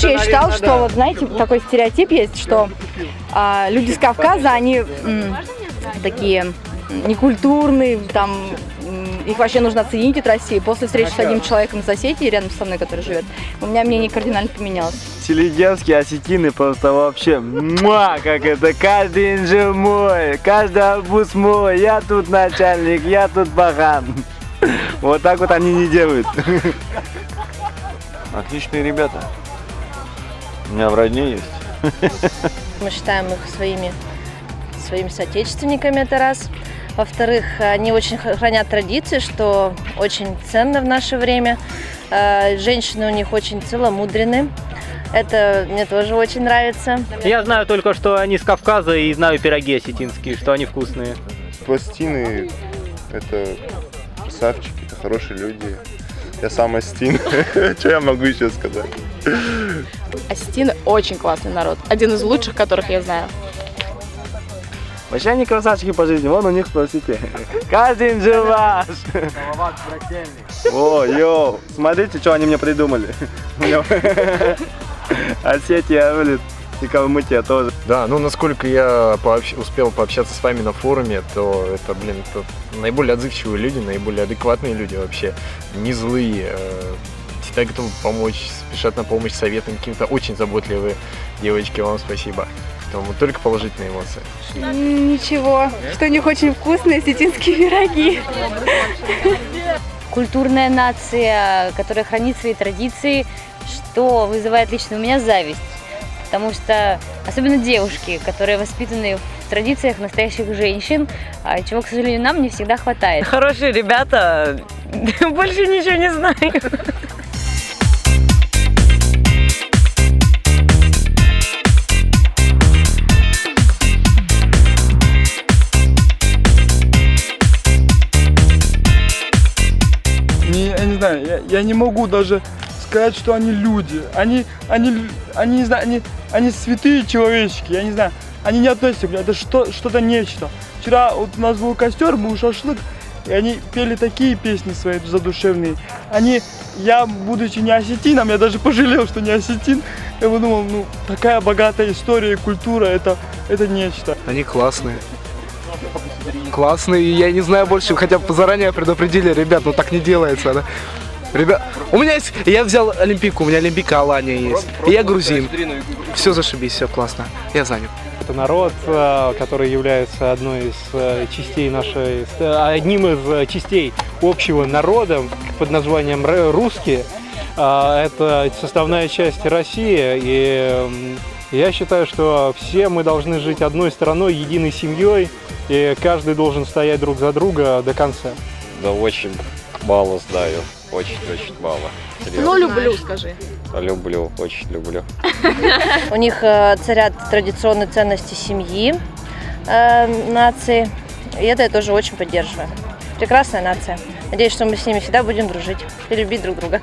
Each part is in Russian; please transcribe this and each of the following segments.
Раньше я считала, что, вот знаете, такой стереотип есть, что люди с Кавказа, они такие некультурные, там, их вообще нужно оценить от России. После встречи с одним человеком из Осетии, рядом со мной, который живет, у меня мнение кардинально поменялось. Телегенские осетины просто вообще, как это, каждый инжир мой, каждый арбуз мой, я тут начальник, я тут баран. Вот так вот они не делают. Отличные ребята. У меня в родне есть. Мы считаем их своими соотечественниками, это раз. Во-вторых, они очень хранят традиции, что очень ценно в наше время. Женщины у них очень целомудрены. Это мне тоже очень нравится. Я знаю только, что они с Кавказа, и знаю пироги осетинские, что они вкусные. Осетины – это красавчики, это хорошие люди. Я сам осетин. Что я могу еще сказать? Осетины очень классный народ. Один из лучших, которых я знаю. Вообще они красавчики по жизни, вон у них спросите. Каждый инжир ваш. О, йоу, смотрите, что они мне придумали. Осетия, блин, и Калмыкия тоже. Да, ну насколько я успел пообщаться с вами на форуме, то это, это наиболее отзывчивые люди, наиболее адекватные люди вообще, не злые, всегда готовы помочь, спешат на помощь советам, каким-то очень заботливые девочки, вам спасибо. Поэтому только положительные эмоции. Ничего, что у них очень вкусные осетинские пироги. Культурная нация, которая хранит свои традиции, что вызывает лично у меня зависть. Потому что, особенно девушки, которые воспитаны в традициях настоящих женщин, чего, к сожалению, нам не всегда хватает. Хорошие ребята, больше ничего не знаю. Я не знаю, я не могу даже сказать, что они люди. Они не знаю, они святые человечки, я не знаю. Они не относятся к мне, это что-то нечто. Вчера вот у нас был костер, был шашлык, и они пели такие песни свои задушевные. Я, будучи не осетином, я даже пожалел, что не осетин. Я подумал, ну, такая богатая история и культура, это нечто. Они классные. Классные, я не знаю больше, хотя бы заранее предупредили, ребят, ну так не делается, да? Ребят, у меня есть, я взял олимпийку, у меня олимпийка Алания есть, и я грузин. Все зашибись, все классно, я занят. Это народ, который является одной из частей одним из частей общего народа под названием русские. Это составная часть России, и я считаю, что все мы должны жить одной страной, единой семьей, и каждый должен стоять друг за друга до конца. Да очень мало знаю, очень мало. Серьезно. Ну, люблю, скажи. Люблю, очень люблю. У них царят традиционные ценности семьи, нации, и это я тоже очень поддерживаю. Прекрасная нация. Надеюсь, что мы с ними всегда будем дружить и любить друг друга.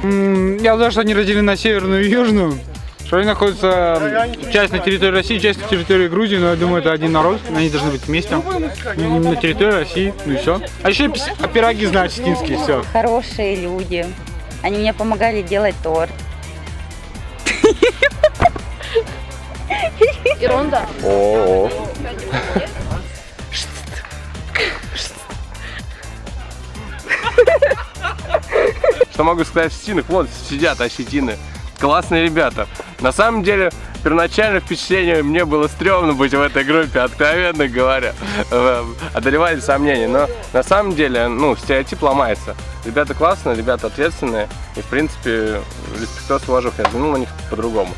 Я знаю, что они разделены на северную и южную. Что они находятся часть на территории России, часть на территории Грузии, но я думаю, это один народ, они должны быть вместе на территории России, ну и все. А еще пироги знают осетинские, все. Хорошие люди. Они мне помогали делать торт. Ерунда. О-о-о. Что могу сказать о осетинах? Вот сидят осетины. Классные ребята. На самом деле, первоначальное впечатление, мне было стрёмно быть в этой группе, откровенно говоря. Одолевали сомнения. Но на самом деле, ну, стереотип ломается. Ребята классные, ребята ответственные. И, в принципе, респектос, уважух. Я взглянул на них по-другому.